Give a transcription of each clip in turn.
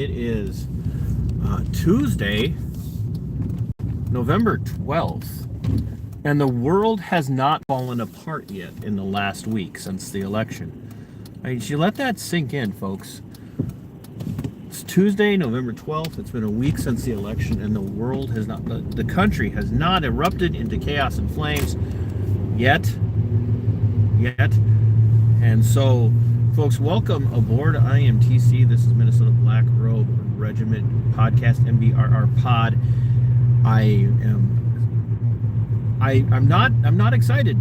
It is Tuesday, November 12th, and the world has not fallen apart yet in the last week since the election. I mean, you let that sink in, folks. It's Tuesday, November 12th. It's been a week since the election, and the world has not, the country has not erupted into chaos and flames yet. And so, folks, welcome aboard IMTC. This is Minnesota Black Robe Regiment Podcast, MBRR Pod. I'm not excited.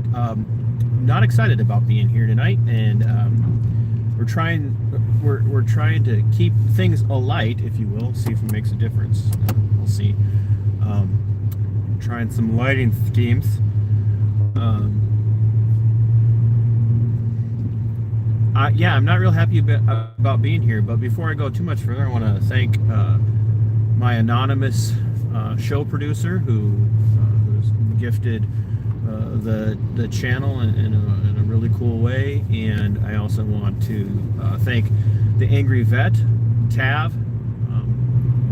Not excited about being here tonight, and we're trying to keep things alight, if you will. See if it makes a difference. We'll see. Trying some lighting schemes. Yeah, I'm not real happy about being here, but before I go too much further, I want to thank my anonymous show producer who's gifted the channel in a really cool way, and I also want to thank the Angry Vet, Tav,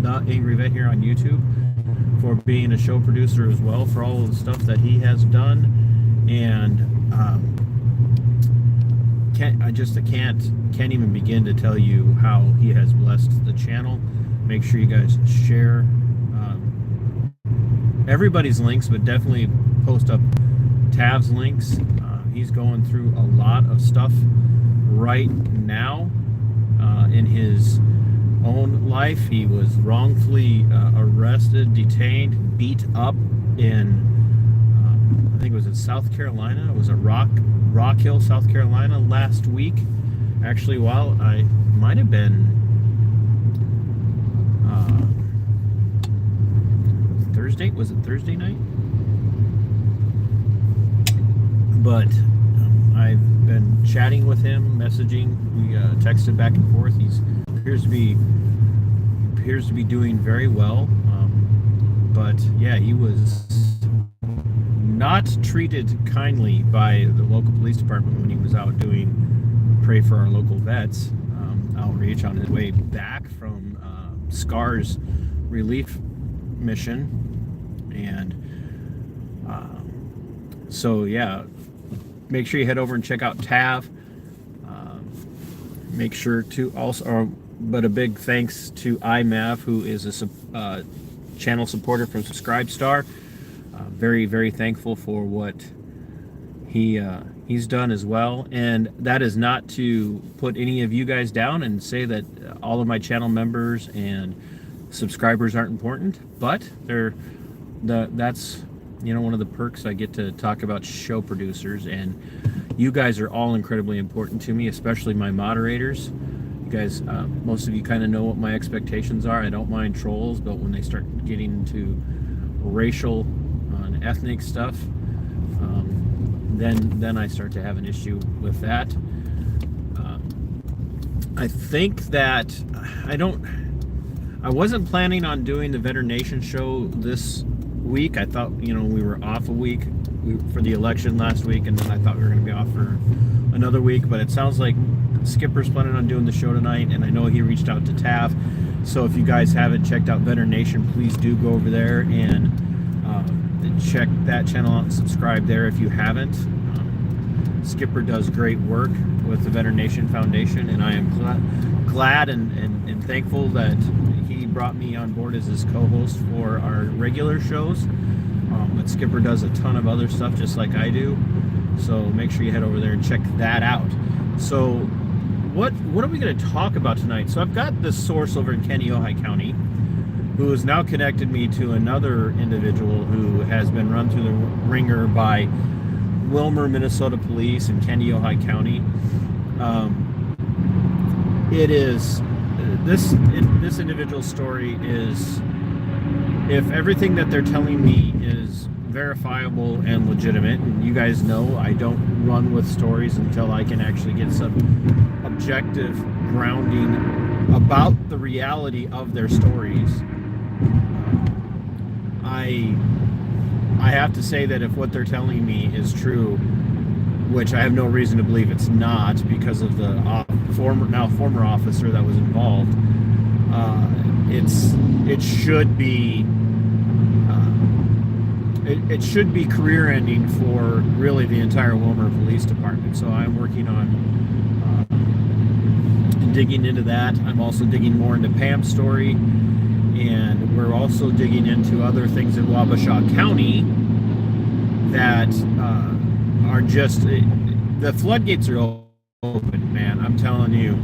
the Angry Vet here on YouTube, for being a show producer as well, for all of the stuff that he has done, and can't even begin to tell you how he has blessed the channel. Make sure you guys share everybody's links, but definitely post up Tav's links. He's going through a lot of stuff right now in his own life. He was wrongfully arrested, detained, beat up in I think it was in South Carolina. It was at Rock Hill, South Carolina last week. Actually, while I might have been Thursday. Was it Thursday night? But I've been chatting with him, messaging. We texted back and forth. He appears to be doing very well. But yeah, he was not treated kindly by the local police department when he was out doing Pray for Our Local Vets outreach on his way back from SCAR's relief mission. And so yeah, make sure you head over and check out Tav. Make sure to also, but a big thanks to iMav, who is a channel supporter from Subscribestar. Very, very thankful for what he's done as well. And that is not to put any of you guys down and say that all of my channel members and subscribers aren't important, but that's one of the perks. I get to talk about show producers, and you guys are all incredibly important to me, especially my moderators. You guys, most of you kind of know what my expectations are. I don't mind trolls, but when they start getting into racial and ethnic stuff, then I start to have an issue with that. I think that I wasn't planning on doing the Veteran Nation show this week. I thought, we were off a week for the election last week, and then I thought we were going to be off for another week, but it sounds like Skipper's planning on doing the show tonight, and I know he reached out to Tav. So if you guys haven't checked out Veteran Nation, please do go over there and check that channel out and subscribe there if you haven't. Skipper does great work with the Veteran Nation Foundation, and I am glad and thankful that he brought me on board as his co-host for our regular shows. But Skipper does a ton of other stuff just like I do, so make sure you head over there and check that out. So what are we going to talk about tonight? So I've got this source over in Kaneohe County who has now connected me to another individual who has been run through the ringer by Wilmer, Minnesota Police in Kaneohe County. This individual's story is, if everything that they're telling me is verifiable and legitimate, and you guys know I don't run with stories until I can actually get some objective grounding about the reality of their stories. I have to say that if what they're telling me is true, which I have no reason to believe it's not because of the former officer that was involved, it should be it should be career ending for really the entire Wilmer Police Department. So I'm working on digging into that. I'm also digging more into Pam's story, and we're also digging into other things in Wabasha County that are just, the floodgates are open, man. I'm telling you,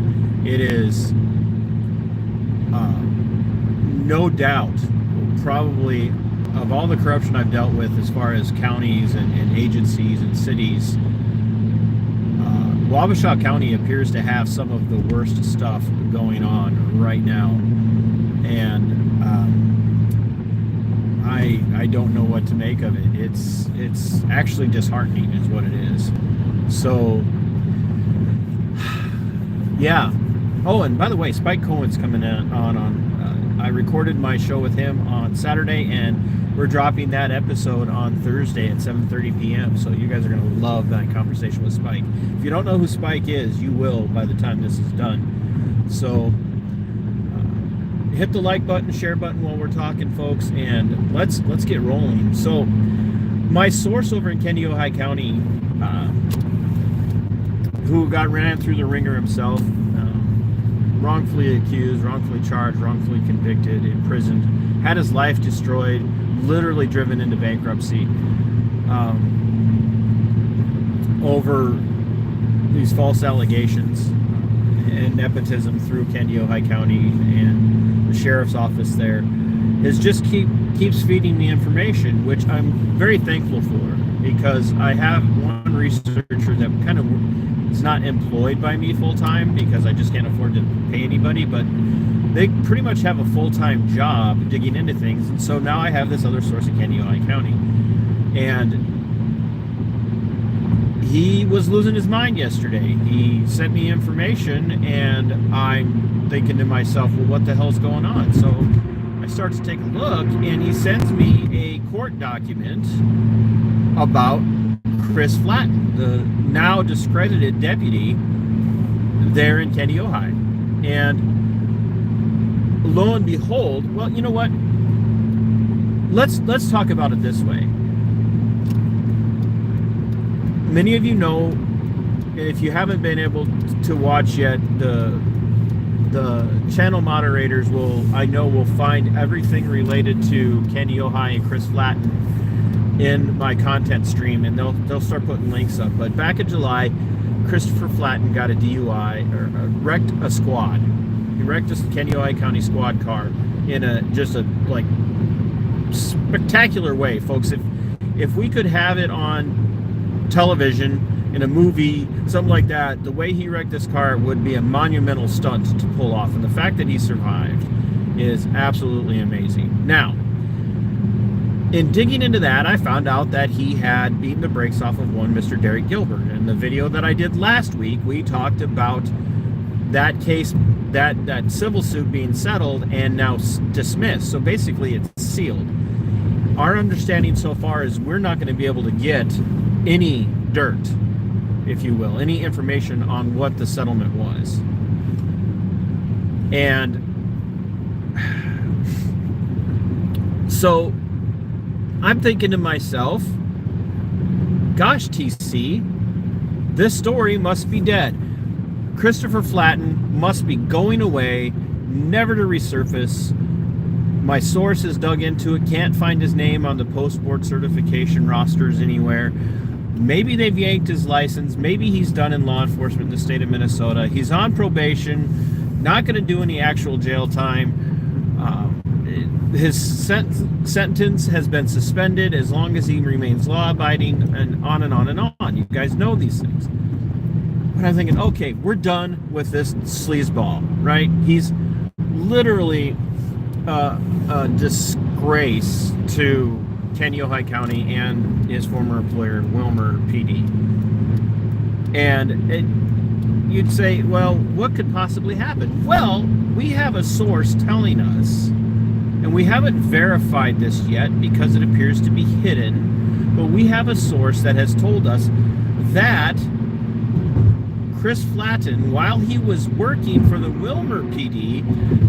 it is no doubt probably, of all the corruption I've dealt with as far as counties and agencies and cities, Wabasha County appears to have some of the worst stuff going on right now, and I don't know what to make of it. It's actually disheartening is what it is. So yeah. Oh, and by the way, Spike Cohen's coming on I recorded my show with him on Saturday, and we're dropping that episode on Thursday at 7:30 p.m. So you guys are going to love that conversation with Spike. If you don't know who Spike is, you will by the time this is done. So hit the like button, share button while we're talking, folks, and let's get rolling. So my source over in Kenneohai County, who got ran through the ringer himself, wrongfully accused, wrongfully charged, wrongfully convicted, imprisoned, had his life destroyed, literally driven into bankruptcy over these false allegations and nepotism through Kenneohai County and the sheriff's office there, is just keeps feeding me information, which I'm very thankful for, because I have one researcher that kind of is not employed by me full-time because I just can't afford to pay anybody, but they pretty much have a full-time job digging into things. And so now I have this other source in Kenneohai County, and he was losing his mind yesterday. He sent me information, and I'm thinking to myself, well, what the hell's going on? So I start to take a look, and he sends me a court document about Chris Flatton, the now discredited deputy there in Kenneohai. And lo and behold, well, you know what? Let's talk about it this way. Many of you know, if you haven't been able to watch yet, the channel moderators will find everything related to Kenneohai and Chris Flatton in my content stream, and they'll start putting links up. But back in July, Christopher Flatton got a DUI, or wrecked a squad. He wrecked a Kenneohai County squad car in a like spectacular way, folks. If we could have it on television, in a movie, something like that, the way he wrecked this car would be a monumental stunt to pull off. And the fact that he survived is absolutely amazing. Now, in digging into that, I found out that he had beaten the brakes off of one Mr. Derek Gilbert. In the video that I did last week, we talked about that case, that civil suit being settled and now dismissed. So basically it's sealed. Our understanding so far is we're not going to be able to get any dirt, if you will, any information on what the settlement was. And so I'm thinking to myself, gosh, TC, this story must be dead. Christopher Flatton must be going away, never to resurface. My source has dug into it, can't find his name on the post-board certification rosters anywhere. Maybe they've yanked his license. Maybe he's done in law enforcement in the state of Minnesota. He's on probation, not going to do any actual jail time. His sentence has been suspended as long as he remains law-abiding, and on and on and on. You guys know these things. But I'm thinking, okay, we're done with this sleazeball, right? He's literally a disgrace to Kenneohai County and his former employer, Wilmer PD. And you'd say, well, what could possibly happen? Well, we have a source telling us, and we haven't verified this yet because it appears to be hidden, but we have a source that has told us that Chris Flatton, while he was working for the Wilmer PD,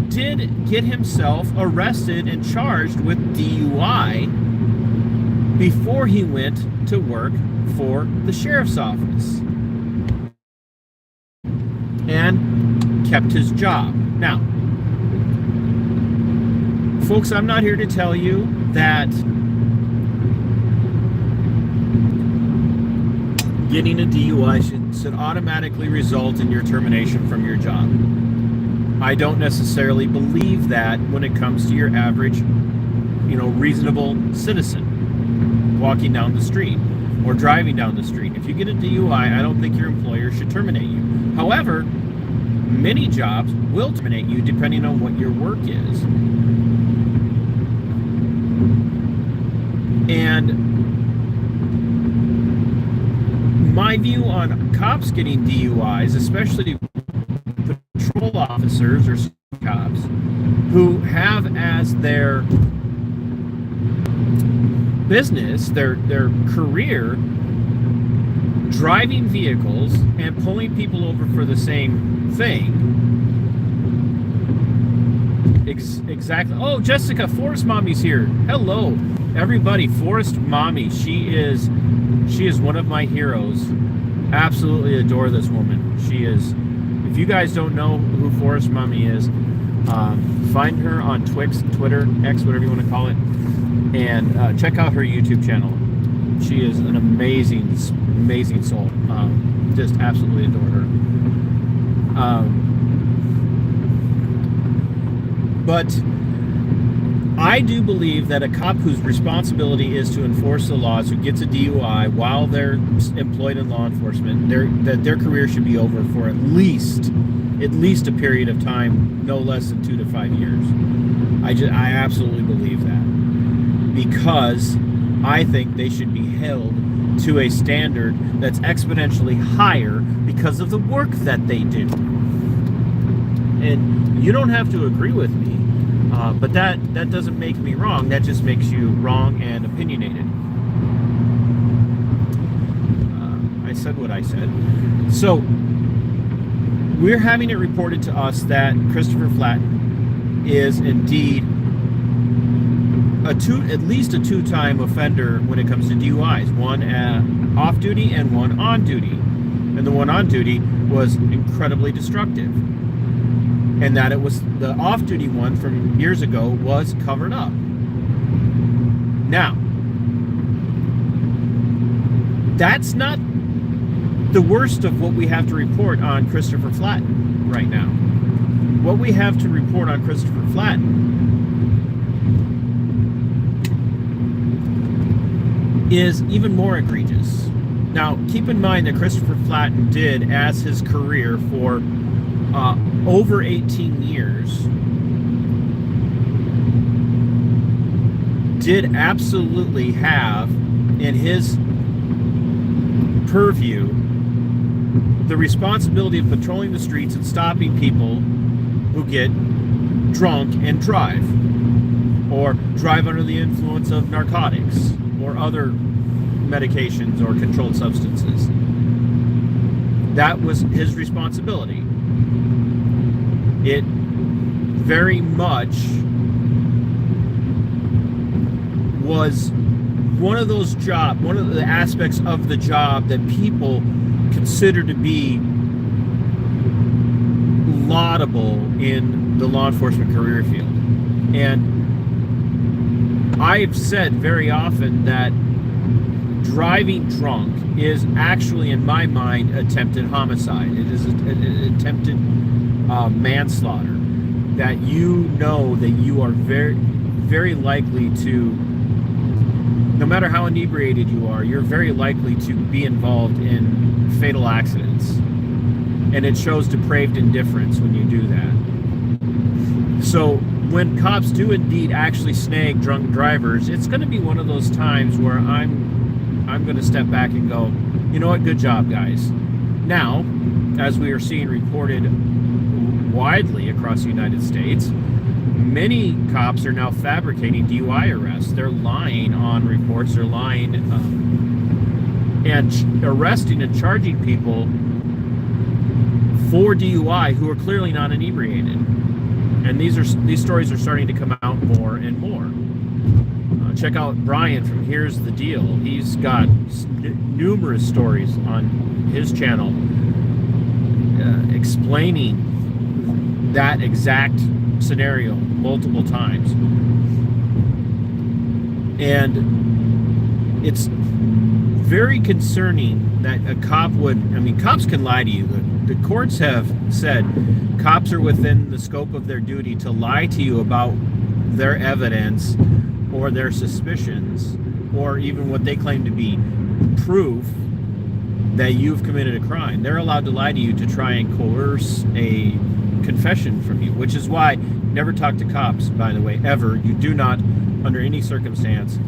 did get himself arrested and charged with DUI before he went to work for the sheriff's office and kept his job. Now, folks, I'm not here to tell you that getting a DUI should automatically result in your termination from your job. I don't necessarily believe that when it comes to your average, reasonable citizen walking down the street or driving down the street. If you get a DUI, I don't think your employer should terminate you. However, many jobs will terminate you depending on what your work is. And my view on cops getting DUIs, especially patrol officers or cops who have as their business, their career, driving vehicles and pulling people over for the same thing. Exactly. Oh, Jessica, Forest Mommy's here. Hello, everybody. Forest Mommy. She is one of my heroes. Absolutely adore this woman. She is. If you guys don't know who Forest Mommy is, find her on Twix, Twitter, X, whatever you want to call it, and check out her YouTube channel. She is an amazing soul. Just absolutely adore her. But I do believe that a cop whose responsibility is to enforce the laws, who gets a DUI while they're employed in law enforcement, that their career should be over for at least a period of time, no less than 2 to 5 years. I absolutely believe that, because I think they should be held to a standard that's exponentially higher because of the work that they do. And you don't have to agree with me, but that doesn't make me wrong. That just makes you wrong and opinionated. I said what I said. So we're having it reported to us that Christopher Flatton is indeed at least a two-time offender when it comes to DUIs. One off duty and one on duty. And the one on duty was incredibly destructive. And that it was the off-duty one from years ago was covered up. Now, that's not the worst of what we have to report on Christopher Flatton right now. What we have to report on Christopher Flatton is even more egregious. Now, keep in mind that Christopher Flatton did, as his career for over 18 years, did absolutely have in his purview the responsibility of patrolling the streets and stopping people who get drunk and drive, or drive under the influence of narcotics or other medications or controlled substances. That was his responsibility. It very much was one of the aspects of the job that people consider to be laudable in the law enforcement career field. And I've said very often that driving drunk is actually, in my mind, attempted homicide. It is an attempted manslaughter. That that you are very, very likely to, no matter how inebriated you are, you're very likely to be involved in fatal accidents. And it shows depraved indifference when you do that. So when cops do indeed actually snag drunk drivers, it's going to be one of those times where I'm going to step back and go, you know what, good job, guys. Now, as we are seeing reported widely across the United States, many cops are now fabricating DUI arrests. They're lying on reports. They're lying and arresting and charging people for DUI who are clearly not inebriated. And these stories are starting to come out more and more. Check out Brian from Here's the Deal. He's got numerous stories on his channel explaining that exact scenario multiple times. And it's very concerning that a cop would, I mean, cops can lie to you. The courts have said cops are within the scope of their duty to lie to you about their evidence or their suspicions, or even what they claim to be proof that you've committed a crime. They're allowed to lie to you to try and coerce a confession from you, which is why never talk to cops, by the way, ever. You do not, under any circumstance,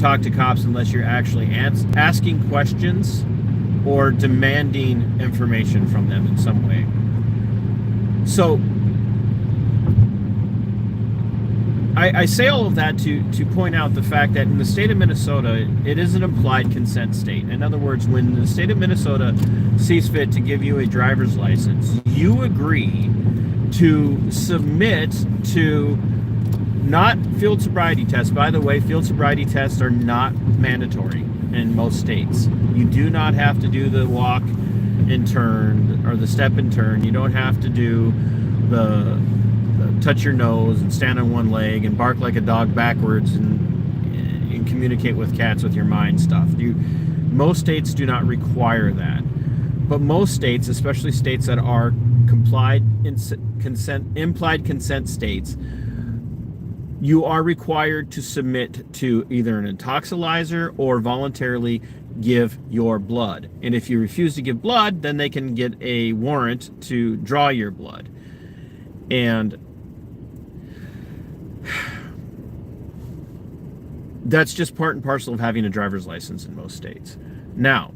talk to cops unless you're actually asking questions or demanding information from them in some way. So I say all of that to point out the fact that in the state of Minnesota, it is an implied consent state. In other words, when the state of Minnesota sees fit to give you a driver's license, you agree to submit to not field sobriety tests. By the way, field sobriety tests are not mandatory in most states. You do not have to do the walk and turn or the step and turn. You don't have to do the touch your nose and stand on one leg and bark like a dog backwards and communicate with cats with your mind stuff. Most states do not require that. But most states, especially states that are implied consent states, you are required to submit to either an intoxilizer or voluntarily give your blood. And if you refuse to give blood, then they can get a warrant to draw your blood. And that's just part and parcel of having a driver's license in most states. Now,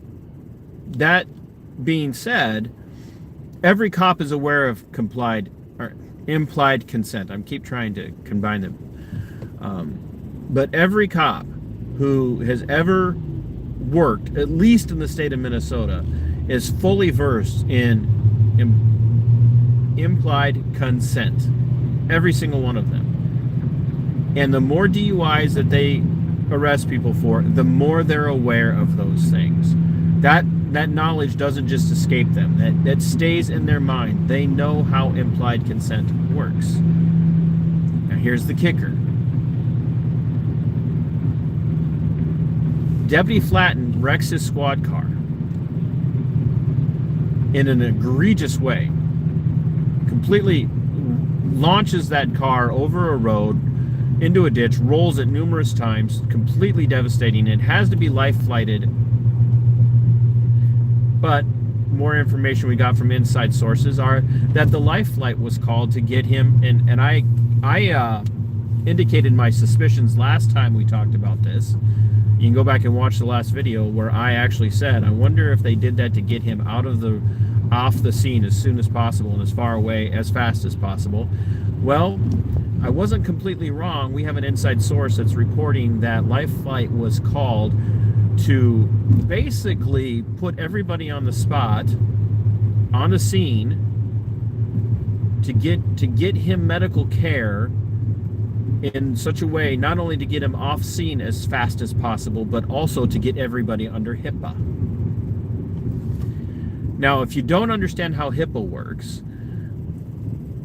that being said, every cop is aware of implied consent. I keep trying to combine them. But every cop who has ever worked, at least in the state of Minnesota, is fully versed in implied consent. Every single one of them. And the more DUIs that they arrest people for, the more they're aware of those things. That knowledge doesn't just escape them. That stays in their mind. They know how implied consent works. Now here's the kicker. Deputy Flatton wrecks his squad car in an egregious way. Completely launches that car over a road into a ditch, rolls it numerous times, completely devastating. It has to be life flighted. But more information we got from inside sources are that the life flight was called to get him, and I indicated my suspicions last time we talked about this. You can go back and watch the last video where I actually said, I wonder if they did that to get him off the scene as soon as possible and as far away as fast as possible. Well, I wasn't completely wrong. We have an inside source that's reporting that life flight was called to basically put everybody on the spot, on the scene, to get him medical care in such a way, not only to get him off scene as fast as possible, but also to get everybody under HIPAA. Now, if you don't understand how HIPAA works,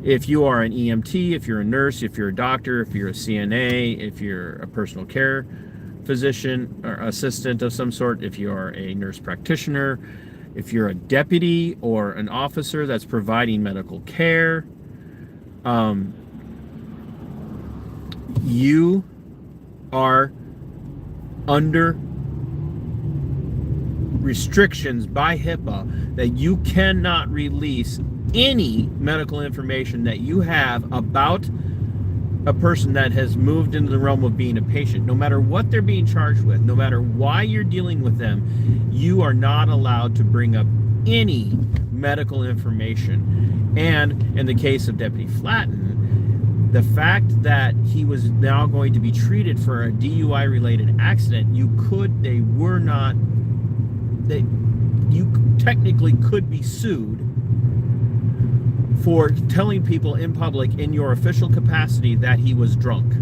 if you are an EMT, if you're a nurse, if you're a doctor, if you're a CNA, if you're a personal care physician or assistant of some sort, if you are a nurse practitioner, if you're a deputy or an officer that's providing medical care, you are under restrictions by HIPAA that you cannot release any medical information that you have about a person that has moved into the realm of being a patient. No matter what they're being charged with, no matter why you're dealing with them, you are not allowed to bring up any medical information. And in the case of Deputy Flatton, the fact that he was now going to be treated for a DUI related accident, you technically could be sued for telling people in public in your official capacity that he was drunk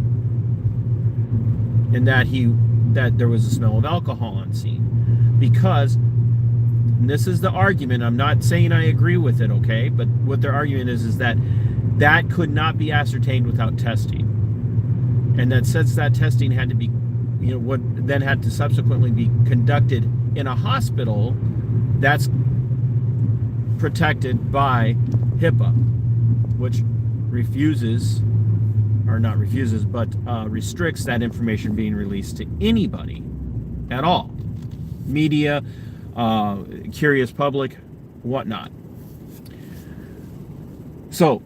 and that there was a smell of alcohol on scene. Because, and this is the argument, I'm not saying I agree with it, okay, but what their argument is that could not be ascertained without testing, and that since that testing had to be, what then had to subsequently be conducted in a hospital, that's protected by HIPAA, which restricts that information being released to anybody at all. Media, curious public, whatnot. So,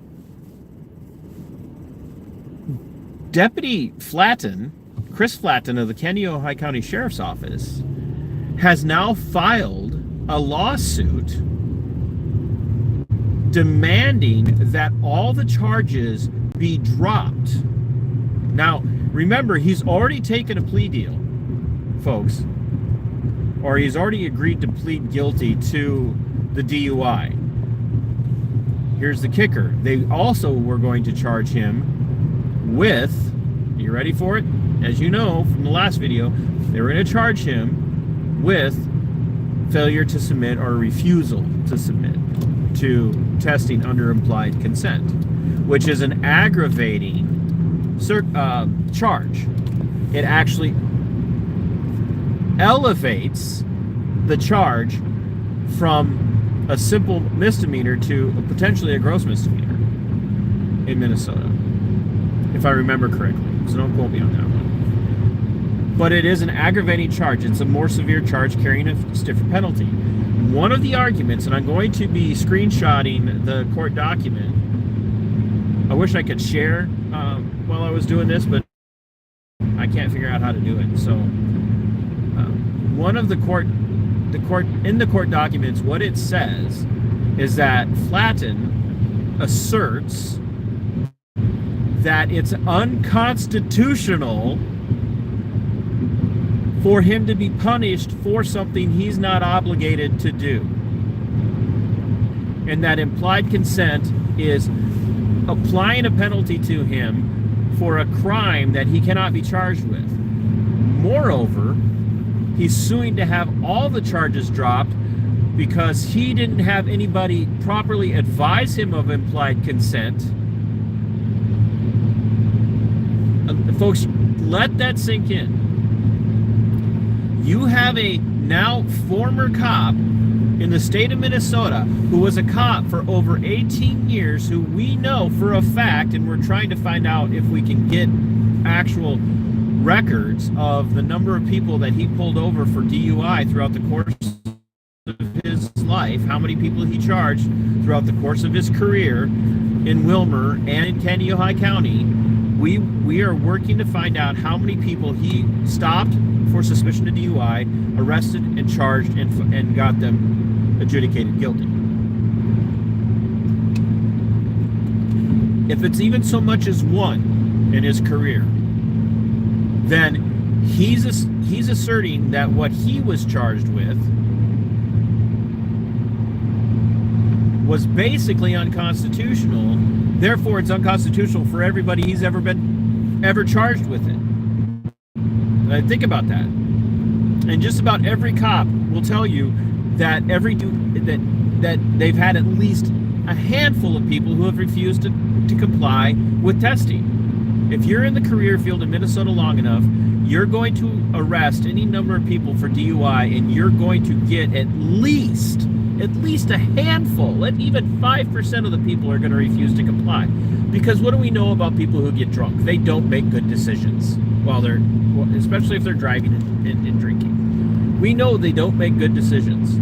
Deputy Flatton, Chris Flatton of the Kennesaw County Sheriff's Office, has now filed a lawsuit demanding that all the charges be dropped. Now, remember, he's already taken a plea deal, folks, or he's already agreed to plead guilty to the DUI. Here's the kicker. They also were going to charge him with, you ready for it? As you know from the last video, they were going to charge him with failure to submit or refusal to submit to testing under implied consent, which is an aggravating charge. It actually elevates the charge from a simple misdemeanor to potentially a gross misdemeanor in Minnesota, if I remember correctly, so don't quote me on that one. But it is an aggravating charge. It's a more severe charge carrying a stiffer penalty. One of the arguments, and I'm going to be screenshotting the court document. I wish I could share while I was doing this, but I can't figure out how to do it. So one of the court documents, what it says is that Flatton asserts that it's unconstitutional for him to be punished for something he's not obligated to do. And that implied consent is applying a penalty to him for a crime that he cannot be charged with. Moreover, he's suing to have all the charges dropped because he didn't have anybody properly advise him of implied consent. Folks, let that sink in. You have a now former cop in the state of Minnesota who was a cop for over 18 years, who we know for a fact, and we're trying to find out if we can get actual records of the number of people that he pulled over for DUI throughout the course of his life, how many people he charged throughout the course of his career in Wilmer and in Kennesaw County. We are working to find out how many people he stopped for suspicion of DUI, arrested and charged, and got them adjudicated guilty. If it's even so much as one in his career, then he's asserting that what he was charged with was basically unconstitutional. Therefore, it's unconstitutional for everybody he's ever charged with it. And think about that. And just about every cop will tell you that that they've had at least a handful of people who have refused to comply with testing. If you're in the career field in Minnesota long enough, you're going to arrest any number of people for DUI, and you're going to get at least a handful, even 5% of the people are going to refuse to comply. Because what do we know about people who get drunk? They don't make good decisions especially if they're driving and drinking. We know they don't make good decisions.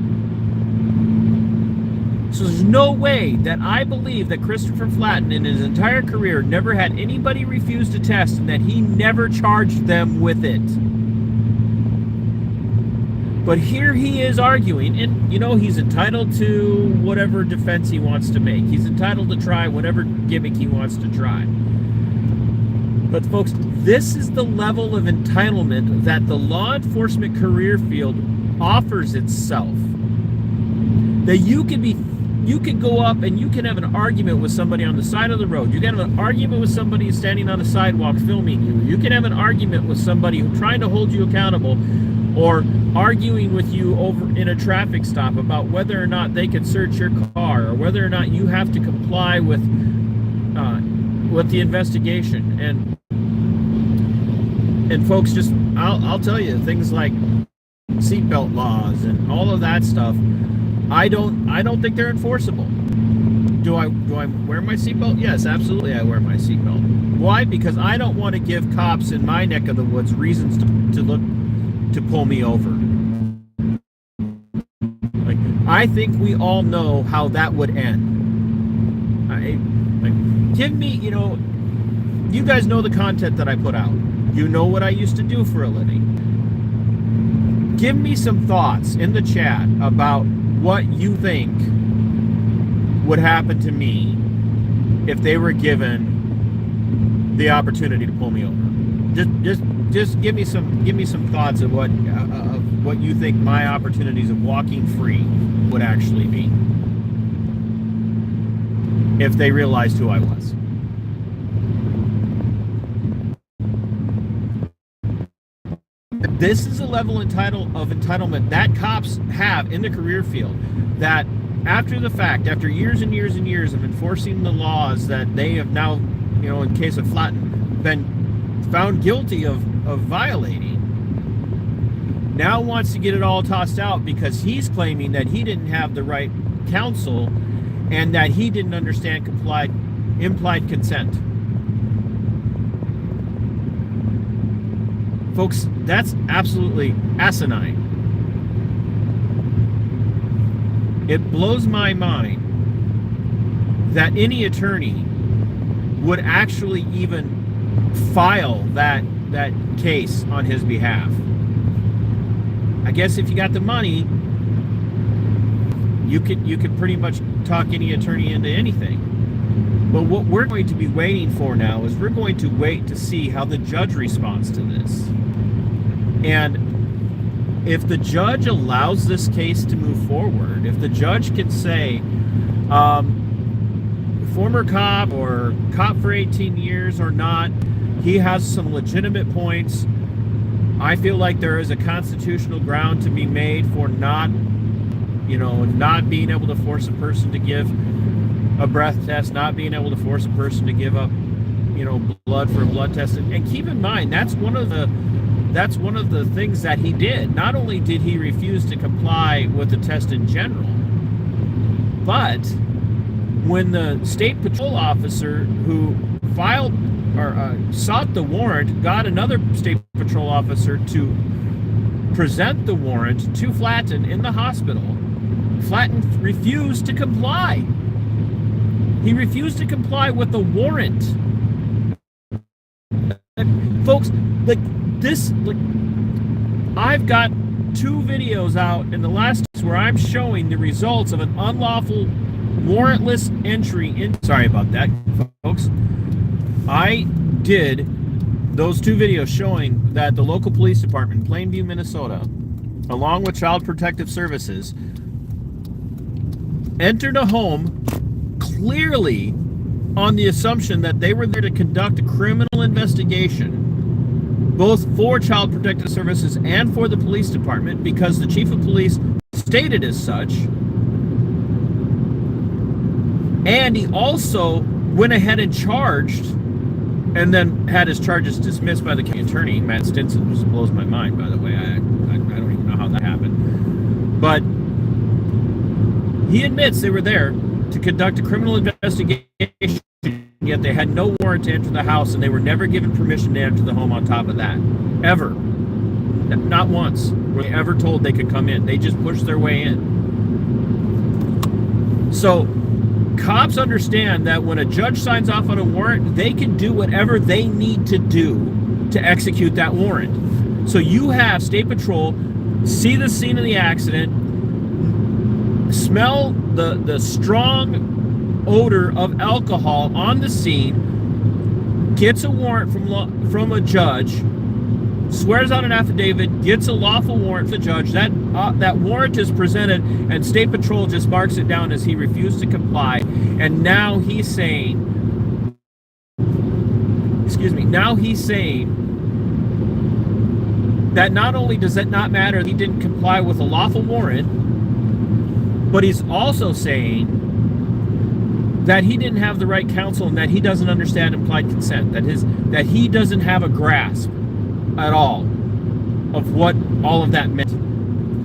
So there's no way that I believe that Christopher Flatton in his entire career never had anybody refuse to test and that he never charged them with it. But here he is arguing, and he's entitled to whatever defense he wants to make. He's entitled to try whatever gimmick he wants to try. But folks, this is the level of entitlement that the law enforcement career field offers itself. That you You can go up and you can have an argument with somebody on the side of the road. You can have an argument with somebody standing on a sidewalk filming you. You can have an argument with somebody who's trying to hold you accountable, or arguing with you over in a traffic stop about whether or not they can search your car, or whether or not you have to comply with the investigation. And folks, just I'll tell you, things like seatbelt laws and all of that stuff, I don't think they're enforceable. Do I wear my seatbelt? Yes, absolutely, I wear my seatbelt. Why? Because I don't want to give cops in my neck of the woods reasons to pull me over. Like, I think we all know how that would end. Give me, you guys know the content that I put out. You know what I used to do for a living. Give me some thoughts in the chat about what you think would happen to me if they were given the opportunity to pull me over. Just give me some thoughts of what you think my opportunities of walking free would actually be if they realized who I was. This is a level of entitlement that cops have in the career field, that after the fact, after years and years and years of enforcing the laws that they have now, in case of Flatten, been found guilty of violating, now wants to get it all tossed out because he's claiming that he didn't have the right counsel and that he didn't understand implied consent. Folks, that's absolutely asinine. It blows my mind that any attorney would actually even file that case on his behalf. I guess if you got the money, you could pretty much talk any attorney into anything. But what we're going to be waiting for now is we're going to wait to see how the judge responds to this. And if the judge allows this case to move forward, if the judge can say, former cop or cop for 18 years or not, he has some legitimate points. I feel like there is a constitutional ground to be made for not being able to force a person to give a breath test, not being able to force a person to give up, blood for a blood test. And keep in mind, that's one of the things that he did. Not only did he refuse to comply with the test in general, but when the state patrol officer who filed or sought the warrant got another state patrol officer to present the warrant to Flatten in the hospital, Flatten refused to comply. He refused to comply with the warrant. Folks, I've got 2 videos out in the last where I'm showing the results of an unlawful warrantless entry in. Sorry about that, folks. I did those 2 videos showing that the local police department in Plainview, Minnesota, along with Child Protective Services, entered a home clearly on the assumption that they were there to conduct a criminal investigation, both for Child Protective Services and for the police department, because the chief of police stated as such. And he also went ahead and charged, and then had his charges dismissed by the county attorney, Matt Stinson, which blows my mind, by the way. I don't even know how that happened. But he admits they were there to conduct a criminal investigation, yet they had no warrant to enter the house, and they were never given permission to enter the home on top of that. Ever. Not once were they ever told they could come in. They just pushed their way in. So cops understand that when a judge signs off on a warrant, they can do whatever they need to do to execute that warrant. So you have State Patrol see the scene of the accident, smell the strong odor of alcohol on the scene, gets a warrant from a judge, swears on an affidavit, gets a lawful warrant from the judge. That warrant is presented, and State Patrol just marks it down as he refused to comply. And now he's saying, that not only does it not matter he didn't comply with a lawful warrant, but he's also saying that he didn't have the right counsel and that he doesn't understand implied consent, that he doesn't have a grasp at all of what all of that meant.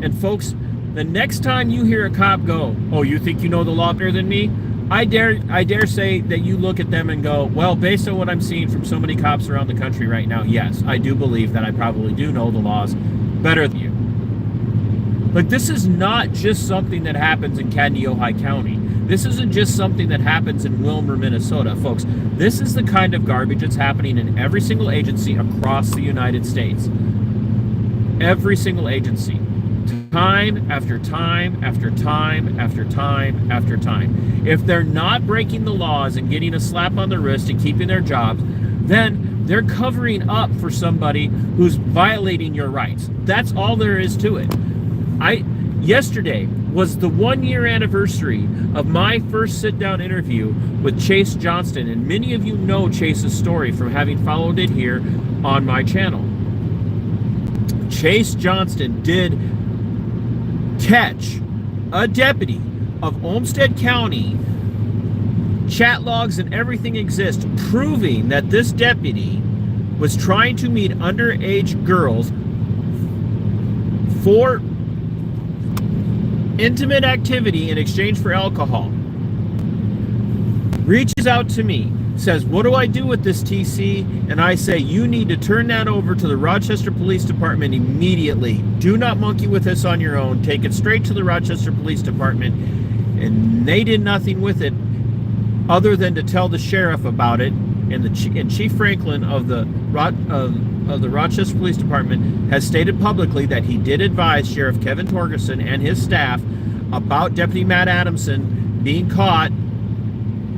And folks, the next time you hear a cop go, "Oh, you think you know the law better than me?" I dare say that you look at them and go, "Well, based on what I'm seeing from so many cops around the country right now, yes, I do believe that I probably do know the laws better than you." Like, this is not just something that happens in Kaneohe County. This isn't just something that happens in Wilmer, Minnesota, folks. This is the kind of garbage that's happening in every single agency across the United States. Every single agency. Time after time after time after time after time. If they're not breaking the laws and getting a slap on the wrist and keeping their jobs, then they're covering up for somebody who's violating your rights. That's all there is to it. Yesterday was the 1-year anniversary of my first sit-down interview with Chase Johnston, and many of you know Chase's story from having followed it here on my channel. Chase Johnston did catch a deputy of Olmsted County. Chat logs and everything exist proving that this deputy was trying to meet underage girls for intimate activity in exchange for alcohol. Reaches out to me, says, "What do I do with this, TC?" And I say, "You need to turn that over to the Rochester Police Department immediately. Do not monkey with this on your own. Take it straight to the Rochester Police Department." And they did nothing with it other than to tell the sheriff about it. And Chief Franklin of the Rochester Police Department has stated publicly that he did advise Sheriff Kevin Torgerson and his staff about Deputy Matt Adamson being caught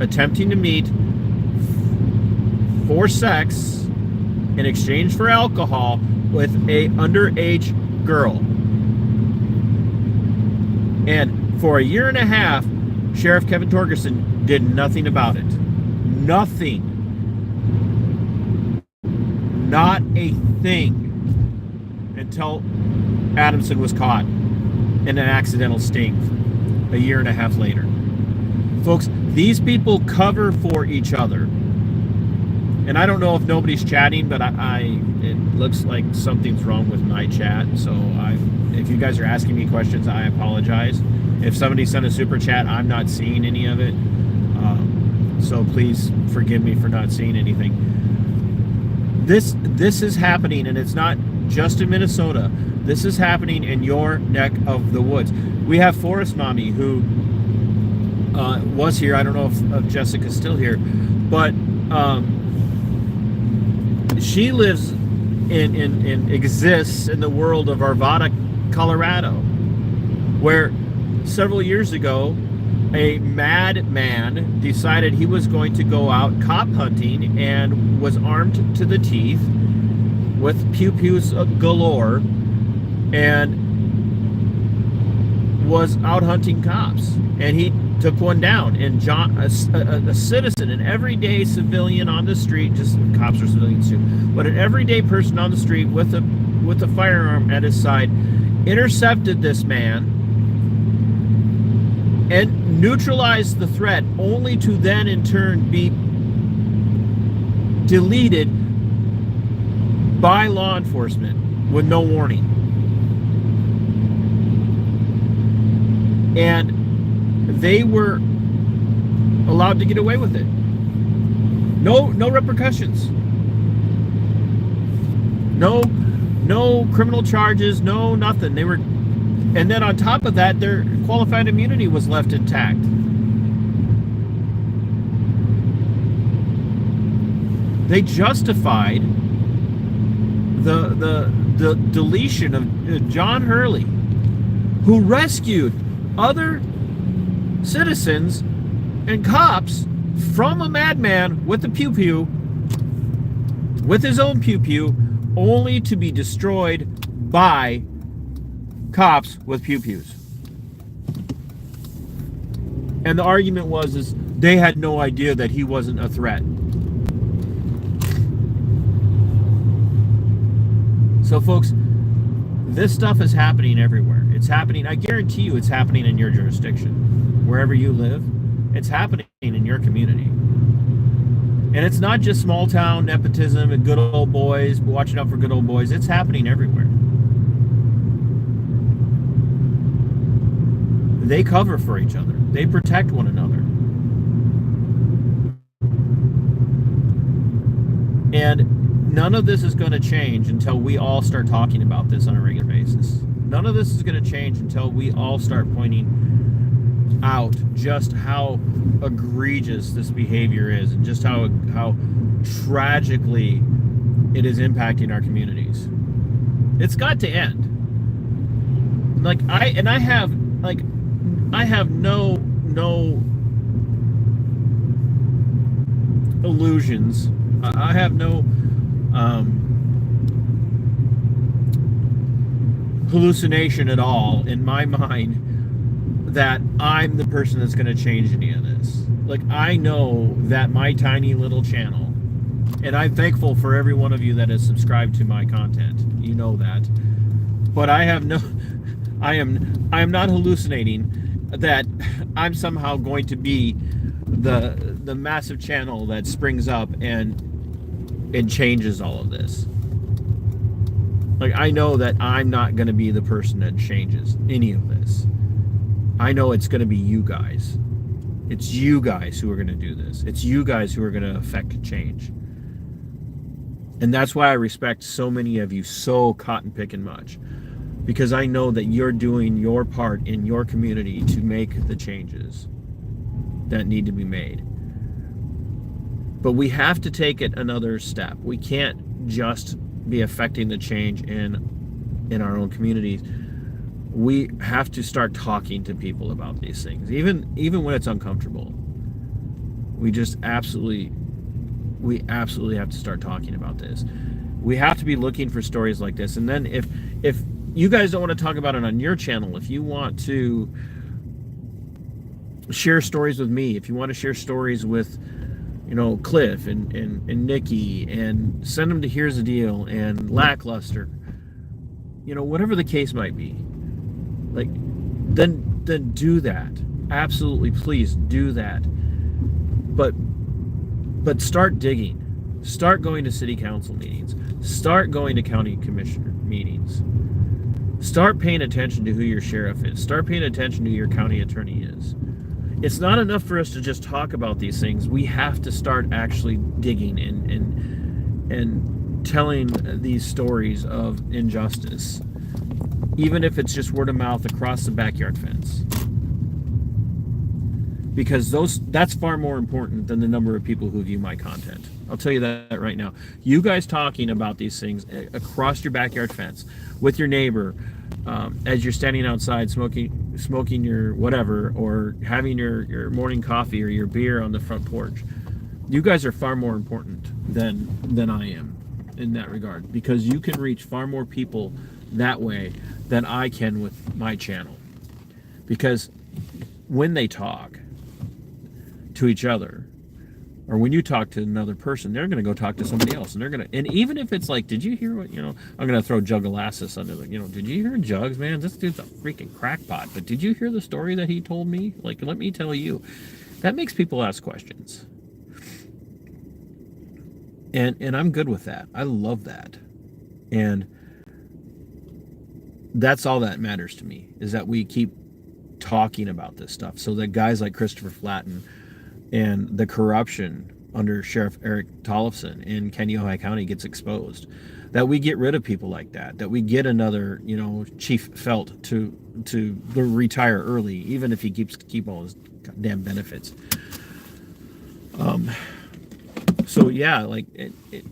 attempting to meet for sex in exchange for alcohol with a underage girl. And for a year and a half, Sheriff Kevin Torgerson did nothing about it. Nothing. Not a thing until Adamson was caught in an accidental sting a year and a half later. Folks, these people cover for each other. And I don't know if nobody's chatting, but it looks like something's wrong with my chat. So if you guys are asking me questions, I apologize. If somebody sent a super chat, I'm not seeing any of it. So please forgive me for not seeing anything. This is happening, and it's not just in Minnesota. This is happening in your neck of the woods. We have Forest Mommy, who was here. I don't know if Jessica's still here, but she lives exists in the world of Arvada, Colorado, where several years ago a madman decided he was going to go out cop hunting and was armed to the teeth with pew-pews galore and was out hunting cops. And he took one down. And John, a citizen, an everyday civilian on the street, just cops are civilians too, but an everyday person on the street with a firearm at his side, intercepted this man and neutralized the threat, only to then in turn be deleted by law enforcement with no warning. And they were allowed to get away with it. No repercussions. No criminal charges, no nothing. They were, and then on top of that, their qualified immunity was left intact. They justified the deletion of John Hurley, who rescued other citizens and cops from a madman with a pew-pew, with his own pew-pew, only to be destroyed by cops with pew-pews. And the argument is they had no idea that he wasn't a threat. So folks, this stuff is happening everywhere. It's happening, I guarantee you it's happening in your jurisdiction. Wherever you live, it's happening in your community. And it's not just small town nepotism and good old boys, watching out for good old boys. It's happening everywhere. They cover for each other. They protect one another. And none of this is going to change until we all start talking about this on a regular basis. None of this is going to change until we all start pointing out just how egregious this behavior is and just how tragically it is impacting our communities. It's got to end. I have no illusions. I have no hallucination at all in my mind that I'm the person that's going to change any of this. Like, I know that my tiny little channel, and I'm thankful for every one of you that has subscribed to my content. You know that. But I am not hallucinating that I'm somehow going to be the massive channel that springs up and changes all of this. Like, I know that I'm not going to be the person that changes any of this. I know it's going to be you guys. It's you guys who are going to do this. It's you guys who are going to affect change. And that's why I respect so many of you so cotton picking much. Because I know that you're doing your part in your community to make the changes that need to be made. But we have to take it another step. We can't just be affecting the change in our own communities. We have to start talking to people about these things, even when it's uncomfortable. We absolutely have to start talking about this. We have to be looking for stories like this. And then if you guys don't want to talk about it on your channel, if you want to share stories with me, if you want to share stories with, Cliff and Nikki, and send them to Here's the Deal and Lackluster, whatever the case might be, like, then do that. Absolutely, please do that. But start digging. Start going to city council meetings. Start going to county commissioner meetings. Start paying attention to who your sheriff is. Start paying attention to who your county attorney is. It's not enough for us to just talk about these things. We have to start actually digging and telling these stories of injustice, even if it's just word of mouth across the backyard fence. Because that's far more important than the number of people who view my content. I'll tell you that right now. You guys talking about these things across your backyard fence with your neighbor, as you're standing outside smoking your whatever, or having your morning coffee or your beer on the front porch. You guys are far more important than I am in that regard, because you can reach far more people that way than I can with my channel. Because when they talk to each other, or when you talk to another person, they're going to go talk to somebody else, and even if it's like, did you hear what, I'm going to throw Jugalassus under the, did you hear Jugs, man? This dude's a freaking crackpot, but did you hear the story that he told me? Like, let me tell you. That makes people ask questions. And I'm good with that. I love that. And that's all that matters to me, is that we keep talking about this stuff, so that guys like Christopher Flatten and the corruption under Sheriff Eric Tollefson in Kaneohe County gets exposed. That we get rid of people like that. That we get another, Chief Felt to retire early, even if he keep all his goddamn benefits. So yeah,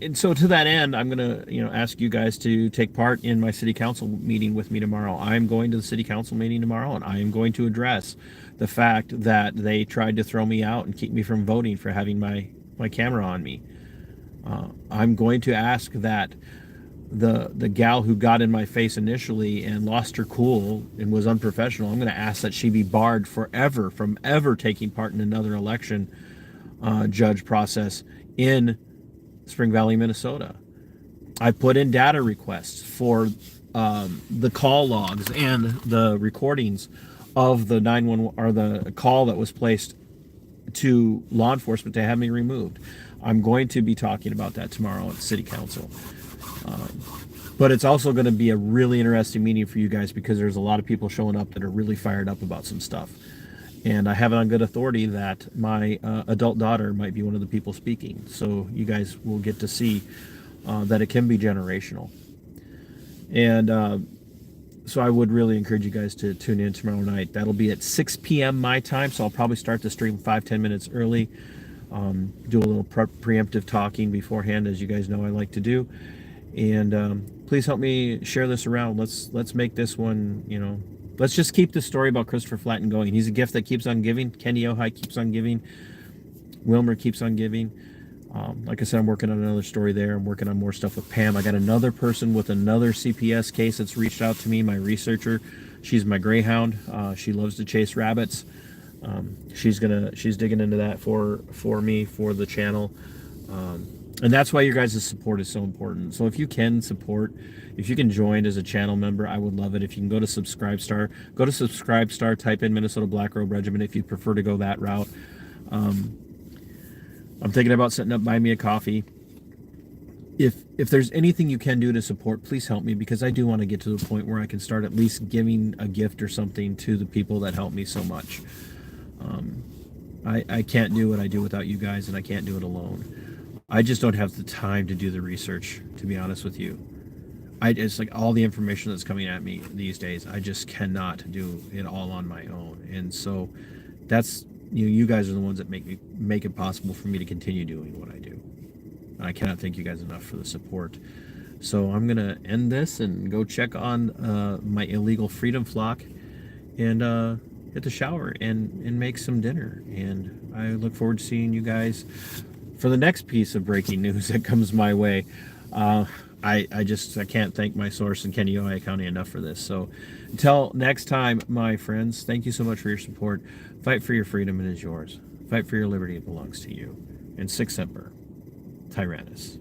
and so to that end, I'm gonna, ask you guys to take part in my city council meeting with me tomorrow. I'm going to the city council meeting tomorrow, and I am going to address the fact that they tried to throw me out and keep me from voting for having my camera on me. I'm going to ask that the gal who got in my face initially and lost her cool and was unprofessional, I'm going to ask that she be barred forever from ever taking part in another election judge process in Spring Valley, Minnesota. I put in data requests for the call logs and the recordings of the 911 or the call that was placed to law enforcement to have me removed. I'm going to be talking about that tomorrow at City Council. But it's also going to be a really interesting meeting for you guys because there's a lot of people showing up that are really fired up about some stuff. And I have it on good authority that my adult daughter might be one of the people speaking. So you guys will get to see that it can be generational. And so I would really encourage you guys to tune in tomorrow night. That'll be at 6 p.m. my time, so I'll probably start the stream 5-10 minutes early. Do a little preemptive talking beforehand, as you guys know I like to do. And please help me share this around. Let's make this one, let's just keep the story about Christopher Flatten going. He's a gift that keeps on giving. Kenny Ohai keeps on giving. Wilmer keeps on giving. Like I said, I'm working on another story there. I'm working on more stuff with Pam. I got another person with another CPS case that's reached out to me, my researcher. She's my greyhound. She loves to chase rabbits. She's digging into that for me, for the channel. And that's why your guys' support is so important. So if you can support, if you can join as a channel member, I would love it. If you can go to Subscribestar, type in Minnesota Black Robe Regiment if you prefer to go that route. I'm thinking about setting up Buy Me a Coffee. If there's anything you can do to support, please help me, because I do want to get to the point where I can start at least giving a gift or something to the people that help me so much. I can't do what I do without you guys, and I can't do it alone. I just don't have the time to do the research, to be honest with you. It's like all the information that's coming at me these days, I just cannot do it all on my own. And so that's, you guys are the ones that make it possible for me to continue doing what I do. And I cannot thank you guys enough for the support. So I'm going to end this and go check on my illegal freedom flock and hit the shower and make some dinner. And I look forward to seeing you guys for the next piece of breaking news that comes my way. I can't thank my source in Kenneohai County enough for this. So until next time, my friends, thank you so much for your support. Fight for your freedom, it is yours. Fight for your liberty, it belongs to you. And Sic Semper, Tyrannus.